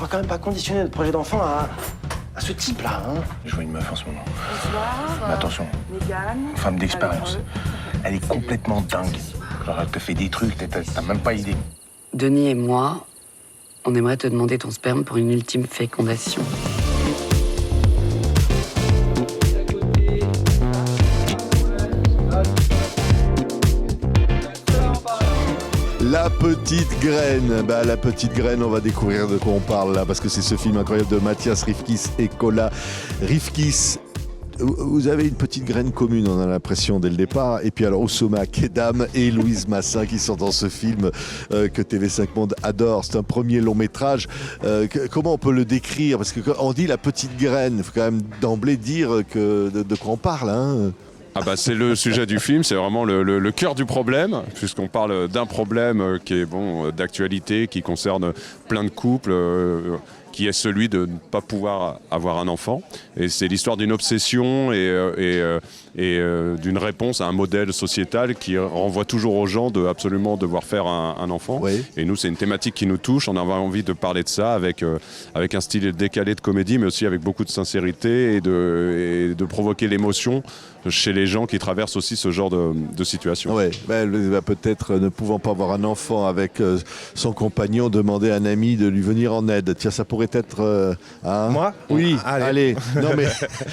quand même pas conditionner notre projet d'enfant à ce type-là, hein. Je vois une meuf en ce moment. Bonsoir. Mais attention, Mégane. femme d'expérience. Alors, Elle est complètement dingue. Genre, elle te fait des trucs, t'as même pas idée. Denis et moi, on aimerait te demander ton sperme pour une ultime fécondation. La petite graine, la petite graine, on va découvrir de quoi on parle là, parce que c'est ce film incroyable de Matthias Rifkis et Kola Rifkis. Vous avez une petite graine commune, on a l'impression dès le départ. Et puis alors Oussama Kedam et Louise Massin qui sont dans ce film que TV5 Monde adore. C'est un premier long métrage. Comment on peut le décrire? Parce que quand on dit la petite graine, il faut quand même d'emblée dire de quoi on parle, hein. C'est le sujet du film, c'est vraiment le cœur du problème, puisqu'on parle d'un problème qui est d'actualité, qui concerne plein de couples, qui est celui de ne pas pouvoir avoir un enfant. Et c'est l'histoire d'une obsession et d'une réponse à un modèle sociétal qui renvoie toujours aux gens de absolument devoir faire un enfant. Oui. Et nous, c'est une thématique qui nous touche. On avait envie de parler de ça avec un style décalé de comédie, mais aussi avec beaucoup de sincérité et de provoquer l'émotion chez les gens qui traversent aussi ce genre de situation. Ouais, peut-être ne pouvant pas avoir un enfant avec son compagnon, demander à un ami de lui venir en aide. Tiens, ça pourrait être... Moi? Oui, Allez. Non mais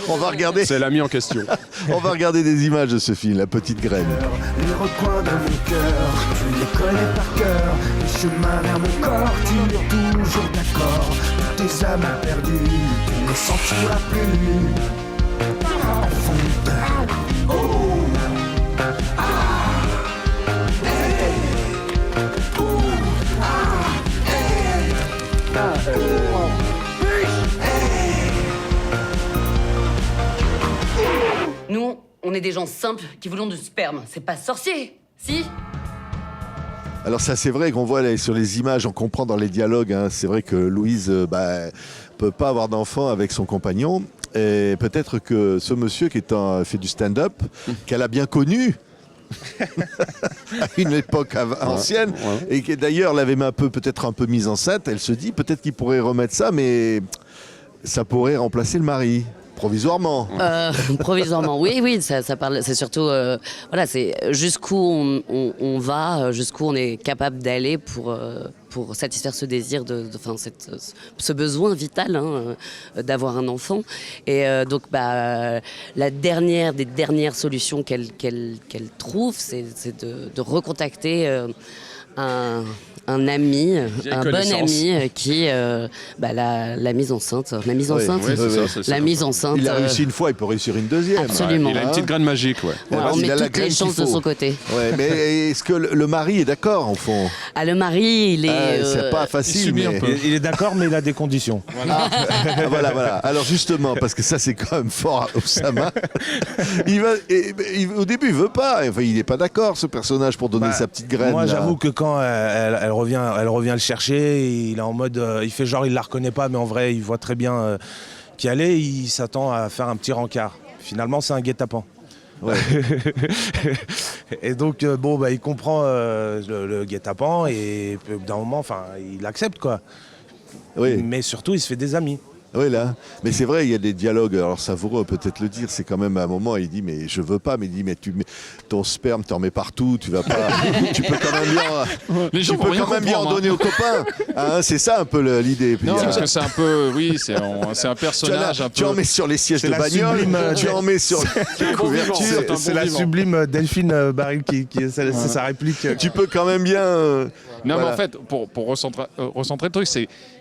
on va regarder. C'est l'ami en question. On va regarder des images de ce film, La Petite Graine. Les recoins de mon cœur, tu les connais par cœur. Les chemins vers mon corps, tu es toujours d'accord. Toutes tes âmes perdues, tu ne les sentiras plus. Enfant de... Oh, ah, hey, oh, ah, hey, Nous, on est des gens simples qui voulons du sperme. C'est pas sorcier, si? Alors ça, c'est vrai qu'on voit là, sur les images, on comprend dans les dialogues, hein, c'est vrai que Louise peut pas avoir d'enfant avec son compagnon. Et peut-être que ce monsieur qui fait du stand-up, qu'elle a bien connu à une époque ancienne, et qui d'ailleurs l'avait peut-être un peu mise enceinte, elle se dit peut-être qu'il pourrait remettre ça, mais ça pourrait remplacer le mari. Provisoirement. Provisoirement, oui, ça parle. C'est surtout, c'est jusqu'où on va, jusqu'où on est capable d'aller pour satisfaire ce désir ce besoin vital d'avoir un enfant. Et donc, la dernière des dernières solutions qu'elle trouve, c'est de recontacter un ami, un bon ami qui l'a mise enceinte. La mise enceinte. Oui, c'est ça, la mise enceinte. Il a réussi une fois, il peut réussir une deuxième. Absolument. Il a une petite graine magique, on met toutes les chances de son côté. Ouais, mais est-ce que le mari est d'accord, au fond? Le mari, il est... c'est pas facile, mais... Il est d'accord, mais il a des conditions. Voilà. Alors justement, parce que ça, c'est quand même fort à Oussama. Au début, il veut pas. Enfin, il n'est pas d'accord, ce personnage, pour donner sa petite graine. Moi, là. j'avoue que quand elle revient le chercher, il est en mode, il fait genre il la reconnaît pas, mais en vrai il voit très bien qui elle est, il s'attend à faire un petit rencard. Finalement c'est un guet-apens. Ouais. Et donc il comprend le guet-apens et d'un moment, il accepte quoi. Oui. Mais surtout il se fait des amis. Oui, là. Mais c'est vrai, il y a des dialogues, alors savoureux, peut-être le dire, c'est quand même à un moment, il dit, mais je veux pas, mais il dit, mais ton sperme, t'en mets partout, tu vas pas, tu peux quand même bien en donner aux copains. Hein, c'est ça un peu l'idée. Puis, non, parce que c'est un peu, c'est un personnage un peu... Tu en mets sur les sièges de bagnole, tu en mets sur les couvertures. C'est la sublime Delphine Baril c'est sa réplique. Tu peux quand même bien... Non, mais en fait, pour recentrer le truc,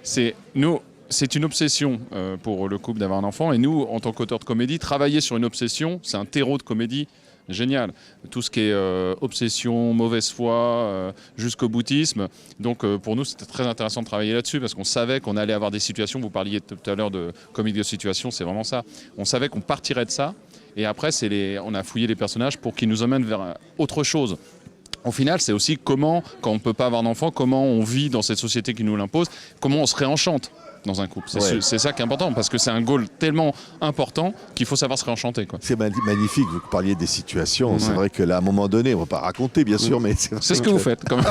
c'est nous... C'est une obsession pour le couple d'avoir un enfant. Et nous, en tant qu'auteurs de comédie, travailler sur une obsession, c'est un terreau de comédie génial. Tout ce qui est obsession, mauvaise foi, jusqu'au boutisme. Donc pour nous, c'était très intéressant de travailler là-dessus parce qu'on savait qu'on allait avoir des situations. Vous parliez tout à l'heure de comédie de situation, c'est vraiment ça. On savait qu'on partirait de ça. Et après, on a fouillé les personnages pour qu'ils nous emmènent vers autre chose. Au final, c'est aussi comment, quand on ne peut pas avoir d'enfant, comment on vit dans cette société qui nous l'impose, comment on se réenchante dans un couple. C'est ça qui est important, parce que c'est un goal tellement important qu'il faut savoir se réenchanter. C'est magnifique, vous parliez des situations. C'est vrai que là, à un moment donné, on ne va pas raconter, bien sûr, mais... C'est ce que vous faites, quand même.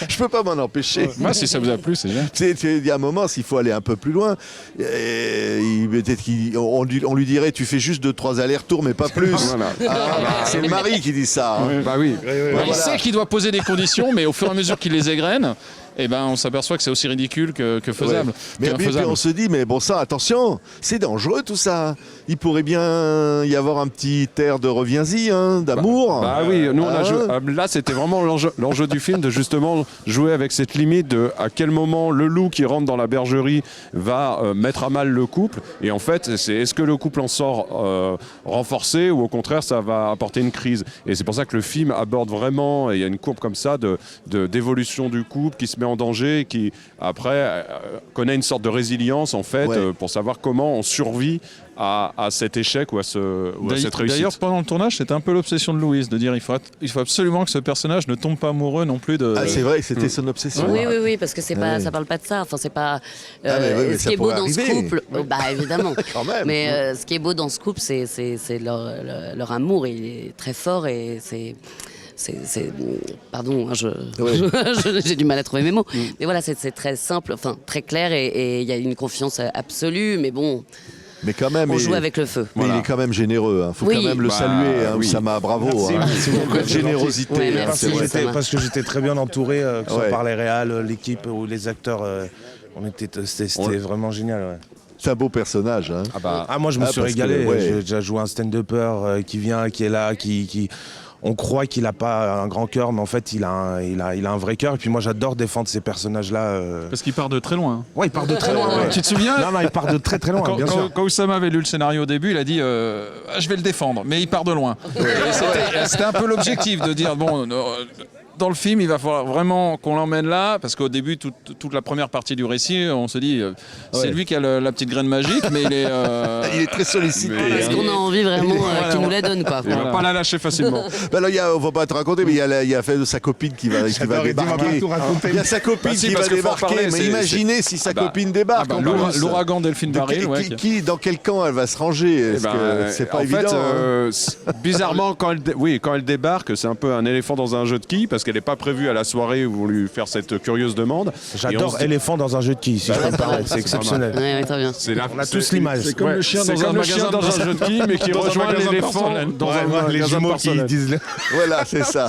Je peux pas m'en empêcher. Moi, si ça vous a plu, c'est bien. Il y a un moment, s'il faut aller un peu plus loin, peut-être on lui dirait tu fais juste 2-3 allers-retours, mais pas plus. Voilà. C'est le mari qui dit ça. Hein. Bah oui. Il sait qu'il doit poser des conditions, mais au fur et à mesure qu'il les égrène, eh ben, on s'aperçoit que c'est aussi ridicule que faisable. Ouais. Mais puis on se dit, mais bon, ça, attention, c'est dangereux tout ça. Il pourrait bien y avoir un petit air de reviens-y, hein, d'amour. Bah oui, nous on a joué. Là, c'était vraiment l'enjeu du film de justement jouer avec cette limite de à quel moment le loup qui rentre dans la bergerie va mettre à mal le couple. Et en fait, c'est est-ce que le couple en sort renforcé ou au contraire ça va apporter une crise. Et c'est pour ça que le film aborde vraiment, et il y a une courbe comme ça d'évolution du couple qui se met en danger, qui après connaît une sorte de résilience en fait, pour savoir comment on survit à cet échec ou à cette réussite. D'ailleurs, pendant le tournage, c'était un peu l'obsession de Louise, de dire il faut absolument que ce personnage ne tombe pas amoureux non plus de... Ah, c'est vrai, c'était son obsession. Oui, parce que c'est pas, ça parle pas de ça. Enfin, c'est pas. Ce qui est beau dans ce couple, bah évidemment. Quand même. Mais ce qui est beau dans ce couple, c'est leur amour. Il est très fort et c'est. Pardon, j'ai du mal à trouver mes mots. Mais voilà, c'est très simple, enfin très clair et il y a une confiance absolue. Mais bon. Mais quand même, on joue avec le feu. Mais il est quand même généreux. Faut quand même le saluer. Oussama, bravo. Merci beaucoup. Quelle générosité. Ouais, merci, parce que j'étais très bien entouré, que ce soit par les réals, l'équipe ou les acteurs. C'était vraiment génial. Ouais. C'est un beau personnage. Hein. Moi, je me suis régalé. J'ai déjà joué un stand-upper qui vient, qui est là, qui... On croit qu'il n'a pas un grand cœur, mais en fait, il a un vrai cœur. Et puis moi, j'adore défendre ces personnages-là. Parce qu'il part de très loin. Ouais, il part de très loin. Ouais. Tu te souviens? Non, il part de très très loin, bien sûr. Quand Oussama avait lu le scénario au début, il a dit je vais le défendre, mais il part de loin. C'était un peu l'objectif de dire bon. Dans le film, il va falloir vraiment qu'on l'emmène là, parce qu'au début, toute la première partie du récit, on se dit, c'est lui qui a la petite graine magique, mais il est... il est très sollicité. Parce qu'on a envie vraiment qu'il nous la donne, quoi. Il va pas la lâcher facilement. Là, on va pas te raconter, mais il y a fait de sa copine qui va débarquer. Il y a sa copine qui va débarquer, mais imaginez si sa copine débarque. L'ouragan Delphine Baril. Dans quel camp elle va se ranger? C'est pas évident. En fait, bizarrement, quand elle débarque, c'est un peu un éléphant dans un jeu de quilles, parce qu'elle n'est pas prévue à la soirée où on lui faire cette curieuse demande. J'adore éléphant dans un jeu de quilles, si je peux me permettre. C'est exceptionnel. Ouais, très bien. On a tous l'image. C'est comme le chien dans un magasin dans un jeu de quilles, mais qui rejoint l'éléphant dans un magasin porcelaine. Voilà, c'est ça.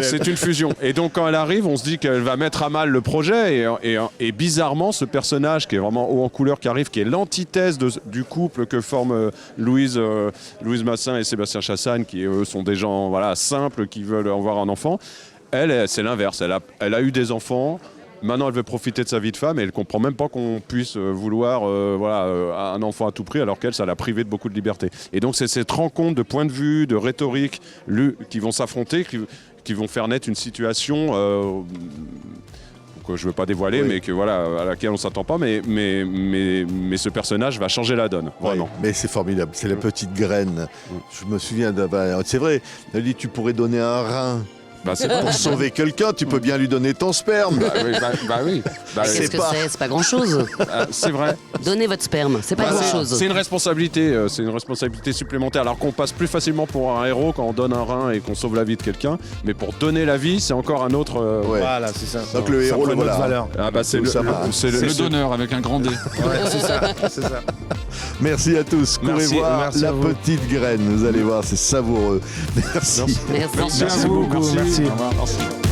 C'est une fusion. Et donc, quand elle arrive, on se dit qu'elle va mettre à mal le projet. Et bizarrement, ce personnage qui est vraiment haut en couleur, qui arrive, qui est l'antithèse du couple que forment Louise Massin et Sébastien Chassagne, qui eux sont des gens simples, qui veulent avoir un enfant. Elle, c'est l'inverse. Elle a eu des enfants. Maintenant, elle veut profiter de sa vie de femme et elle comprend même pas qu'on puisse vouloir un enfant à tout prix, alors qu'elle, ça l'a privée de beaucoup de liberté. Et donc, c'est cette rencontre de points de vue, de rhétorique, qui vont s'affronter, qui vont faire naître une situation que je veux pas dévoiler, mais à laquelle on s'attend pas. Mais ce personnage va changer la donne, vraiment. Ouais, mais c'est formidable. C'est la petite graine. Je me souviens c'est vrai. Elle dit tu pourrais donner un rein. Pour sauver quelqu'un, tu peux bien lui donner ton sperme. Oui. Qu'est-ce que c'est? C'est pas grand-chose. C'est vrai. Donnez votre sperme, c'est pas grand-chose. C'est une responsabilité, supplémentaire. Alors qu'on passe plus facilement pour un héros quand on donne un rein et qu'on sauve la vie de quelqu'un, mais pour donner la vie, c'est encore un autre. Voilà, c'est ça. Donc le héros, valeur. C'est le donneur avec un grand D. C'est ça. Merci à tous. Courez voir La Petite Graine. Vous allez voir, c'est savoureux. Merci. Merci. Merci beaucoup. Merci. Au revoir. Merci.